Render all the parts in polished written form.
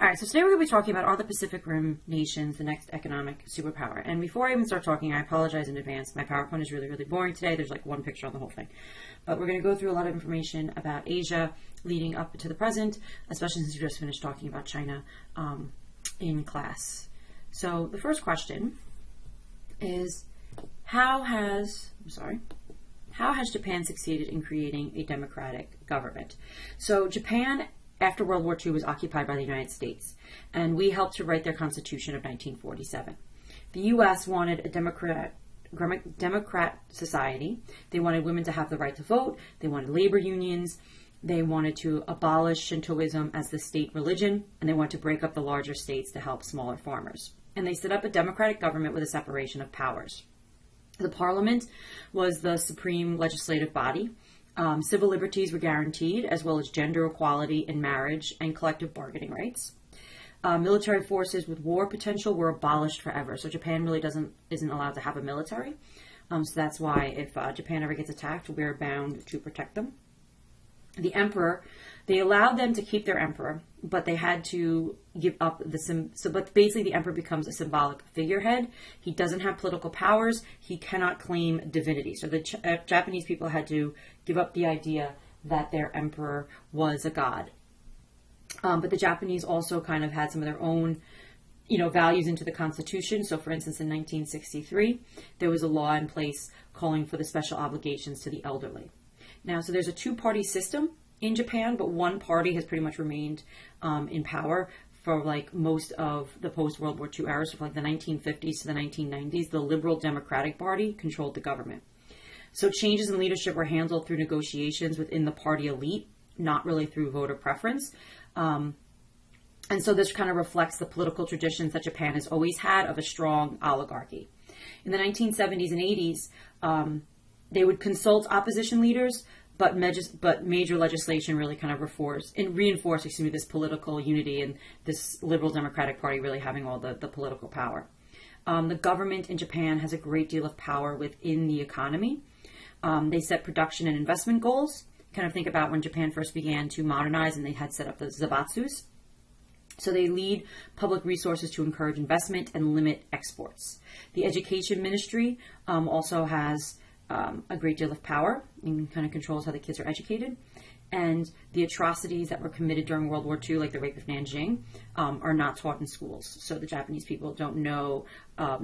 All right, so today we're going to be talking about, are the Pacific Rim nations the next economic superpower? And before I even start talking, I apologize in advance. My PowerPoint is really, really boring today. There's like one picture on the whole thing. But we're going to go through a lot of information about Asia leading up to the present, especially since we just finished talking about China in class. So the first question is, how has Japan succeeded in creating a democratic government? So Japan, after World War II, was occupied by the United States, and we helped to write their Constitution of 1947. The U.S. wanted a democrat society. They wanted women to have the right to vote. They wanted labor unions. They wanted to abolish Shintoism as the state religion, and they wanted to break up the larger states to help smaller farmers. And they set up a democratic government with a separation of powers. The parliament was the supreme legislative body. Civil liberties were guaranteed, as well as gender equality in marriage and collective bargaining rights. Military forces with war potential were abolished forever. So Japan really isn't allowed to have a military. So that's why if Japan ever gets attacked, we're bound to protect them. The emperor, they allowed them to keep their emperor, but they had to give up but basically the emperor becomes a symbolic figurehead. He doesn't have political powers. He cannot claim divinity. So the Japanese people had to give up the idea that their emperor was a god. But the Japanese also kind of had some of their own, values into the Constitution. So for instance, in 1963, there was a law in place calling for the special obligations to the elderly. Now, so there's a two-party system in Japan, but one party has pretty much remained in power for like most of the post-World War II era. So from like the 1950s to the 1990s, the Liberal Democratic Party controlled the government. So changes in leadership were handled through negotiations within the party elite, not really through voter preference. And so this kind of reflects the political traditions that Japan has always had of a strong oligarchy. In the 1970s and 80s, they would consult opposition leaders, but major legislation really kind of reinforced this political unity and this Liberal Democratic Party really having all the political power. The government in Japan has a great deal of power within the economy. They set production and investment goals. Kind of think about when Japan first began to modernize and they had set up the zabatsus. So they lead public resources to encourage investment and limit exports. The education ministry also has a great deal of power and kind of controls how the kids are educated. And the atrocities that were committed during World War II, like the rape of Nanjing, are not taught in schools. So the Japanese people don't know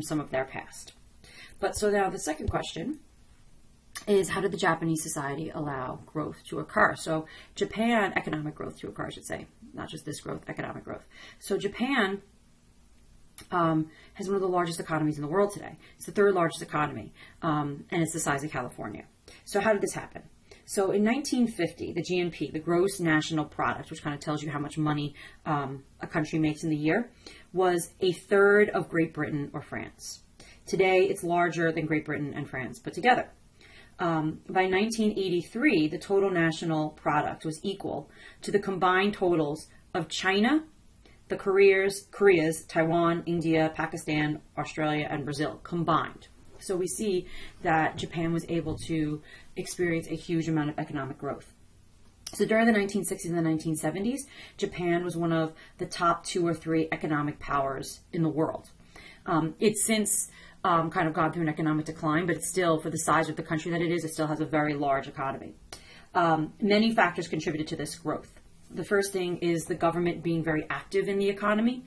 some of their past. But so now the second question is, how did the Japanese society allow growth to occur? So Japan, economic growth to occur, I should say, not just this growth, economic growth. So Japan has one of the largest economies in the world today. It's the third largest economy, and it's the size of California. So how did this happen? So in 1950, the GNP, the gross national product, which kind of tells you how much money a country makes in the year, was a third of Great Britain or France. Today, it's larger than Great Britain and France put together. By 1983, the total national product was equal to the combined totals of China, the Koreas, Taiwan, India, Pakistan, Australia, and Brazil combined. So we see that Japan was able to experience a huge amount of economic growth. So during the 1960s and the 1970s, Japan was one of the top 2 or 3 economic powers in the world. It's since kind of gone through an economic decline, but it's still, for the size of the country that it is, it still has a very large economy. Many factors contributed to this growth. The first thing is the government being very active in the economy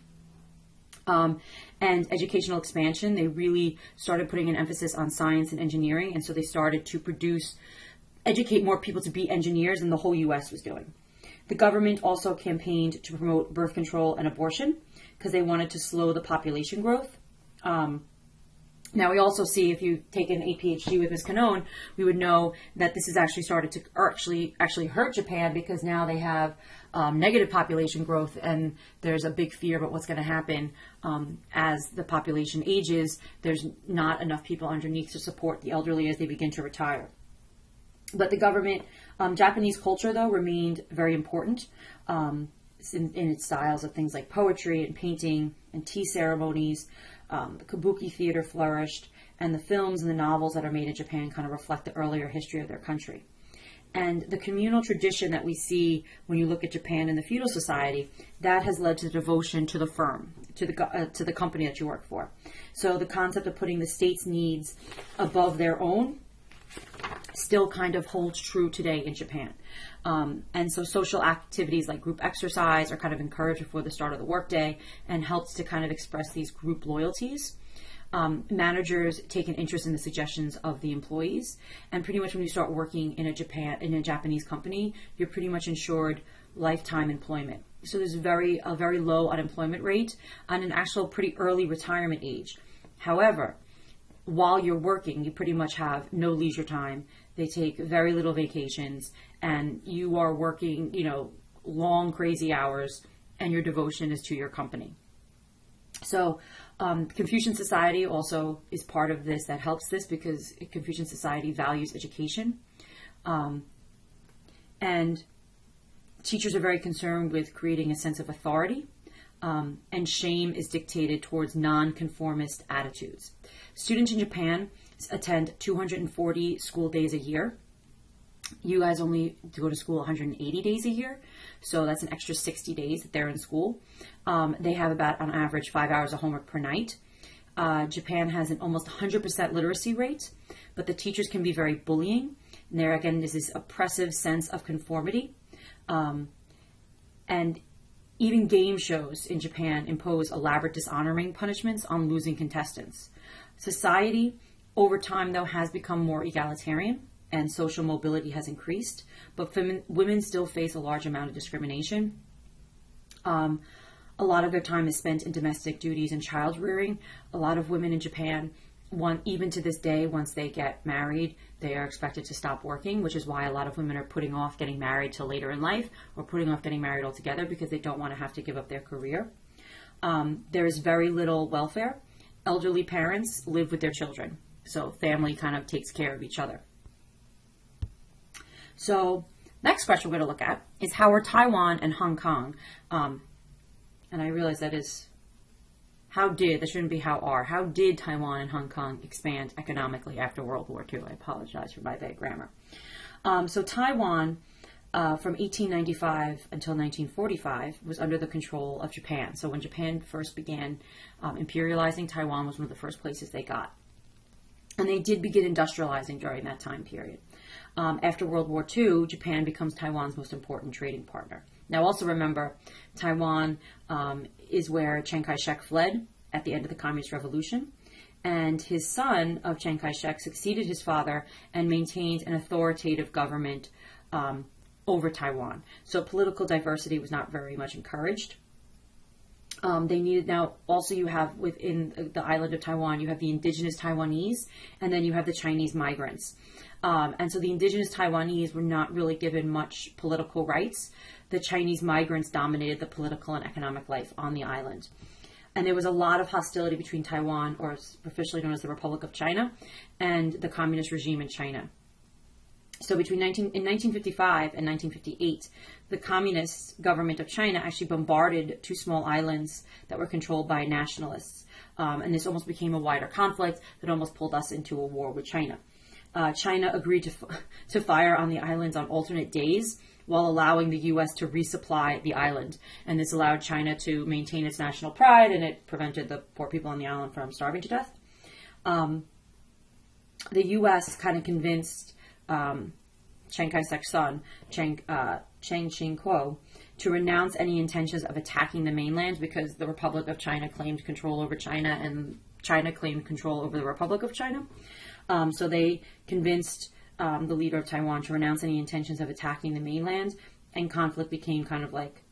and educational expansion. They really started putting an emphasis on science and engineering, and so they started to educate more people to be engineers than the whole U.S. was doing. The government also campaigned to promote birth control and abortion because they wanted to slow the population growth. Now, we also see, if you take an PhD with Ms. Canone, we would know that this has actually started to actually hurt Japan, because now they have negative population growth, and there's a big fear about what's going to happen as the population ages. There's not enough people underneath to support the elderly as they begin to retire. But the government, Japanese culture, though, remained very important in its styles of things like poetry and painting and tea ceremonies. The kabuki theater flourished, and the films and the novels that are made in Japan kind of reflect the earlier history of their country. And the communal tradition that we see when you look at Japan and the feudal society, that has led to devotion to the firm, to the company that you work for. So the concept of putting the state's needs above their own still kind of holds true today in Japan. And so social activities like group exercise are kind of encouraged before the start of the workday and helps to kind of express these group loyalties. Managers take an interest in the suggestions of the employees, and pretty much when you start working in a Japanese company, you're pretty much ensured lifetime employment. So there's a very low unemployment rate and an actual pretty early retirement age. However, while you're working, you pretty much have no leisure time. They take very little vacations, and you are working, long, crazy hours, and your devotion is to your company. So Confucian Society also is part of this that helps this, because Confucian Society values education. And teachers are very concerned with creating a sense of authority. And shame is dictated towards nonconformist attitudes. Students in Japan attend 240 school days a year. You guys only go to school 180 days a year, so that's an extra 60 days that they're in school. They have about, on average, 5 hours of homework per night. Japan has an almost 100% literacy rate, but the teachers can be very bullying. And there, again, is this oppressive sense of conformity. And even game shows in Japan impose elaborate dishonoring punishments on losing contestants. Society, over time, though, has become more egalitarian, and social mobility has increased, but women still face a large amount of discrimination. A lot of their time is spent in domestic duties and child rearing. A lot of women in Japan, even to this day, once they get married, they are expected to stop working, which is why a lot of women are putting off getting married till later in life, or putting off getting married altogether, because they don't want to have to give up their career. There is very little welfare. Elderly parents live with their children, so family kind of takes care of each other. So next question we're going to look at is, how are Taiwan and Hong Kong, and I realize that is, that shouldn't be how did Taiwan and Hong Kong expand economically after World War II? I apologize for my bad grammar. So Taiwan, from 1895 until 1945, was under the control of Japan. So when Japan first began imperializing, Taiwan was one of the first places they got. And they did begin industrializing during that time period. After World War II, Japan becomes Taiwan's most important trading partner. Now, also remember, Taiwan is where Chiang Kai-shek fled at the end of the Communist Revolution. And his son of Chiang Kai-shek succeeded his father and maintained an authoritative government over Taiwan. So political diversity was not very much encouraged. They needed, now also you have within the island of Taiwan, you have the indigenous Taiwanese, and then you have the Chinese migrants. And so the indigenous Taiwanese were not really given much political rights. The Chinese migrants dominated the political and economic life on the island. And there was a lot of hostility between Taiwan, or officially known as the Republic of China, and the communist regime in China. So in 1955 and 1958, the communist government of China actually bombarded two small islands that were controlled by nationalists. And this almost became a wider conflict that almost pulled us into a war with China. China agreed to fire on the islands on alternate days, while allowing the U.S. to resupply the island. And this allowed China to maintain its national pride, and it prevented the poor people on the island from starving to death. The U.S. kind of convinced Chiang Kai-shek's son, Chiang Ching-kuo, to renounce any intentions of attacking the mainland, because the Republic of China claimed control over China, and China claimed control over the Republic of China. So they convinced the leader of Taiwan to renounce any intentions of attacking the mainland, and conflict became kind of like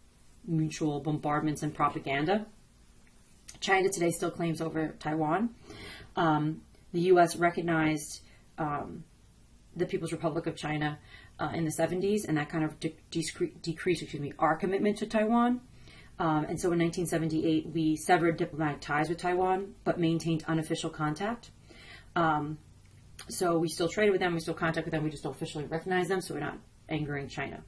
mutual bombardments and propaganda. China today still claims over Taiwan. The U.S. recognized the People's Republic of China in the 70s, and that kind of decreased our commitment to Taiwan. And so in 1978, we severed diplomatic ties with Taiwan, but maintained unofficial contact. So we still traded with them, we still contact with them, we just don't officially recognize them, so we're not angering China.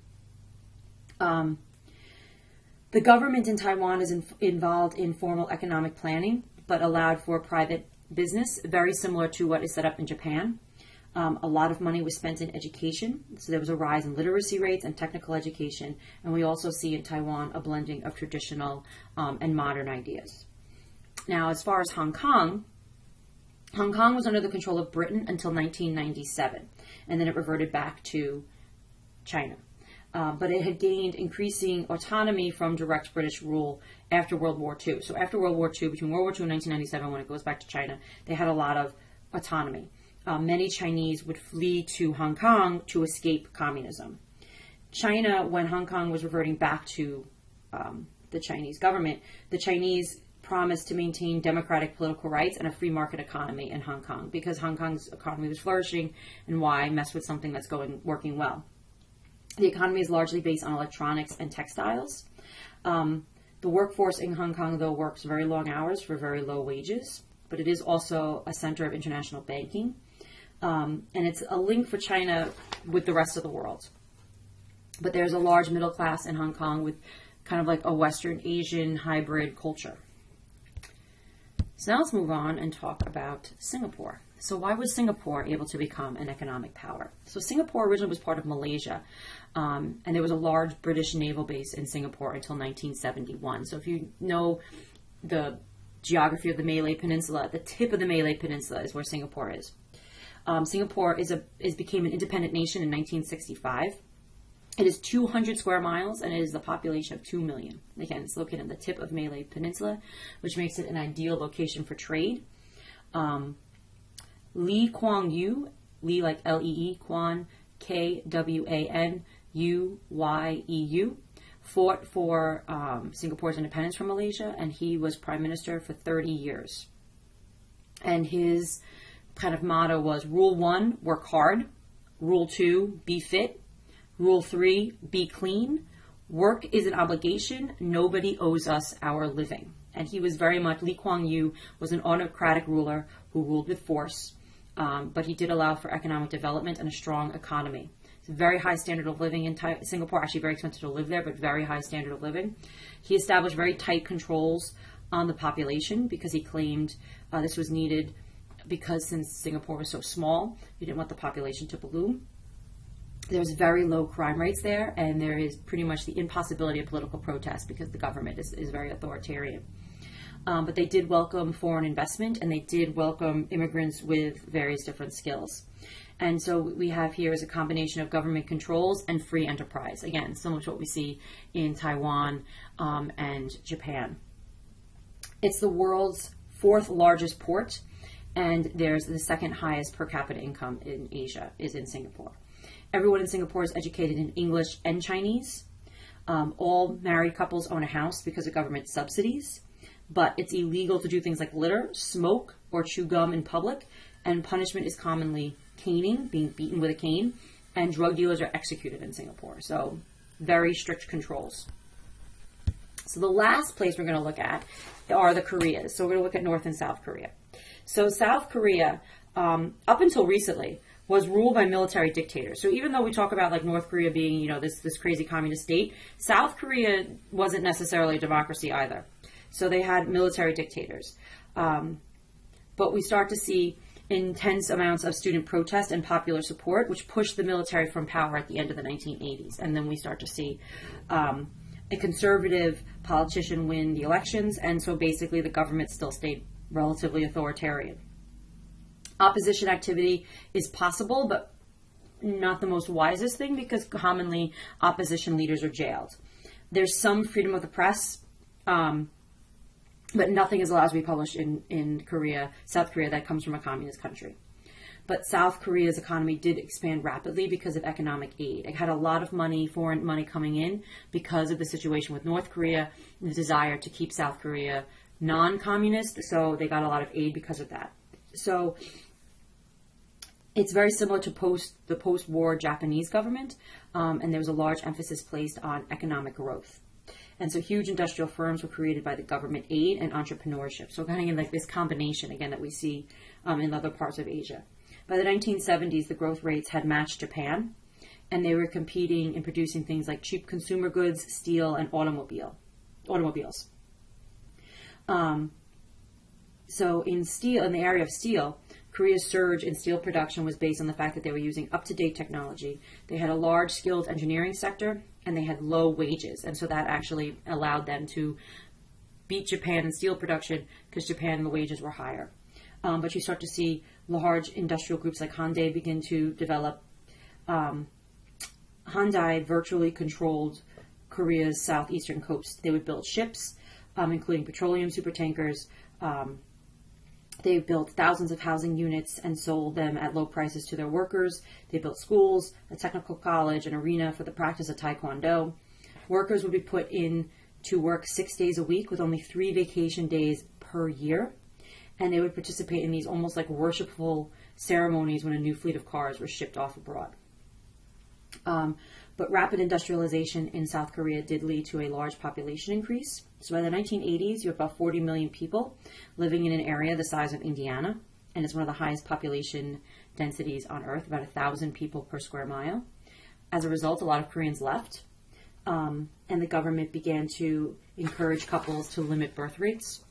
The government in Taiwan is involved in formal economic planning, but allowed for private business, very similar to what is set up in Japan. A lot of money was spent in education. So there was a rise in literacy rates and technical education. And we also see in Taiwan a blending of traditional and modern ideas. Now, as far as Hong Kong was under the control of Britain until 1997. And then it reverted back to China. But it had gained increasing autonomy from direct British rule after World War II. So after World War II, between World War II and 1997, when it goes back to China, they had a lot of autonomy. Many Chinese would flee to Hong Kong to escape communism. China, when Hong Kong was reverting back to the Chinese government, the Chinese promised to maintain democratic political rights and a free market economy in Hong Kong, because Hong Kong's economy was flourishing, and why mess with something that's working well? The economy is largely based on electronics and textiles. The workforce in Hong Kong, though, works very long hours for very low wages, but it is also a center of international banking. And it's a link for China with the rest of the world. But there's a large middle class in Hong Kong with kind of like a Western Asian hybrid culture. So now let's move on and talk about Singapore. So why was Singapore able to become an economic power? So Singapore originally was part of Malaysia, and there was a large British naval base in Singapore until 1971. So if you know the geography of the Malay Peninsula, the tip of the Malay Peninsula is where Singapore is. Singapore became an independent nation in 1965. It is 200 square miles, and it is the population of 2 million. Again, it's located on the tip of Malay Peninsula, which makes it an ideal location for trade. Lee Kuan Yew, Lee like L-E-E, Kuan, K-W-A-N-U-Y-E-U, fought for Singapore's independence from Malaysia, and he was prime minister for 30 years. And his kind of motto was Rule 1, work hard. Rule 2, be fit. Rule 3, be clean. Work is an obligation. Nobody owes us our living. And he was very much, Lee Kuan Yew was an autocratic ruler who ruled with force, but he did allow for economic development and a strong economy. It's a very high standard of living in Singapore, actually very expensive to live there, but very high standard of living. He established very tight controls on the population because he claimed this was needed because since Singapore was so small, he didn't want the population to balloon. There's very low crime rates there, and there is pretty much the impossibility of political protest because the government is very authoritarian. But they did welcome foreign investment, and they did welcome immigrants with various different skills. And so what we have here is a combination of government controls and free enterprise. Again, similar to what we see in Taiwan and Japan. It's the world's 4th largest port, and there's the 2nd highest per capita income in Asia is in Singapore. Everyone in Singapore is educated in English and Chinese. All married couples own a house because of government subsidies, but it's illegal to do things like litter, smoke, or chew gum in public, and punishment is commonly caning, being beaten with a cane, and drug dealers are executed in Singapore. So very strict controls. So the last place we're going to look at are the Koreas. So we're going to look at North and South Korea. So South Korea, up until recently, was ruled by military dictators. So even though we talk about like North Korea being, this crazy communist state, South Korea wasn't necessarily a democracy either. So they had military dictators. But we start to see intense amounts of student protest and popular support, which pushed the military from power at the end of the 1980s. And then we start to see a conservative politician win the elections. And so basically the government still stayed relatively authoritarian. Opposition activity is possible, but not the most wisest thing because commonly opposition leaders are jailed. There's some freedom of the press, but nothing is allowed to be published in South Korea that comes from a communist country. But South Korea's economy did expand rapidly because of economic aid. It had a lot of money, foreign money coming in because of the situation with North Korea, the desire to keep South Korea non-communist, so they got a lot of aid because of that. So it's very similar to the post-war Japanese government, and there was a large emphasis placed on economic growth. And so huge industrial firms were created by the government aid and entrepreneurship. So kind of like this combination, again, that we see in other parts of Asia. By the 1970s, the growth rates had matched Japan, and they were competing in producing things like cheap consumer goods, steel, and automobiles. So in the area of steel, Korea's surge in steel production was based on the fact that they were using up-to-date technology. They had a large skilled engineering sector, and they had low wages. And so that actually allowed them to beat Japan in steel production because Japan, the wages were higher. But you start to see large industrial groups like Hyundai begin to develop. Hyundai virtually controlled Korea's southeastern coast. They would build ships, including petroleum supertankers. They built thousands of housing units and sold them at low prices to their workers. They built schools, a technical college, an arena for the practice of Taekwondo. Workers would be put in to work 6 days a week with only 3 vacation days per year. And they would participate in these almost like worshipful ceremonies when a new fleet of cars were shipped off abroad. But rapid industrialization in South Korea did lead to a large population increase. So by the 1980s, you have about 40 million people living in an area the size of Indiana, and it's one of the highest population densities on Earth, about 1,000 people per square mile. As a result, a lot of Koreans left, and the government began to encourage couples to limit birth rates.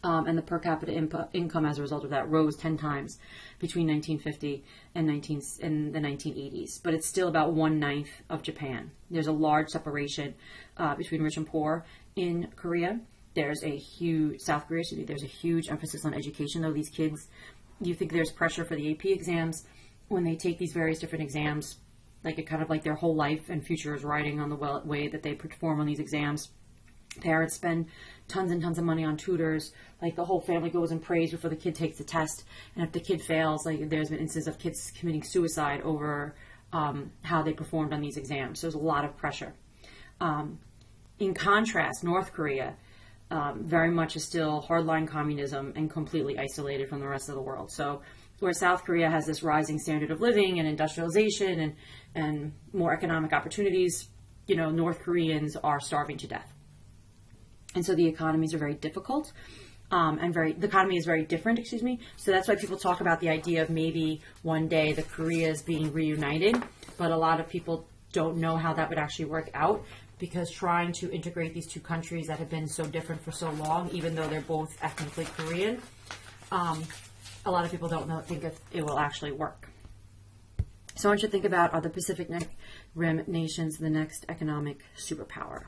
And the per capita income as a result of that rose 10 times between 1950 and the 1980s. But it's still about 1/9 of Japan. There's a large separation between rich and poor in Korea. There's a huge, South Korea, there's a huge emphasis on education, though. These kids, you think there's pressure for the AP exams. When they take these various different exams, like it kind of like their whole life and future is riding on the way that they perform on these exams. Parents spend tons and tons of money on tutors. Like the whole family goes and prays before the kid takes the test. And if the kid fails, like there's been instances of kids committing suicide over how they performed on these exams. So there's a lot of pressure. In contrast, North Korea very much is still hardline communism and completely isolated from the rest of the world. So where South Korea has this rising standard of living and industrialization and more economic opportunities, North Koreans are starving to death. And so the economies are very difficult, the economy is very different, So that's why people talk about the idea of maybe one day the Koreas being reunited, but a lot of people don't know how that would actually work out, because trying to integrate these two countries that have been so different for so long, even though they're both ethnically Korean, a lot of people don't think if it will actually work. So I want you to think about, are the Pacific Rim nations the next economic superpower?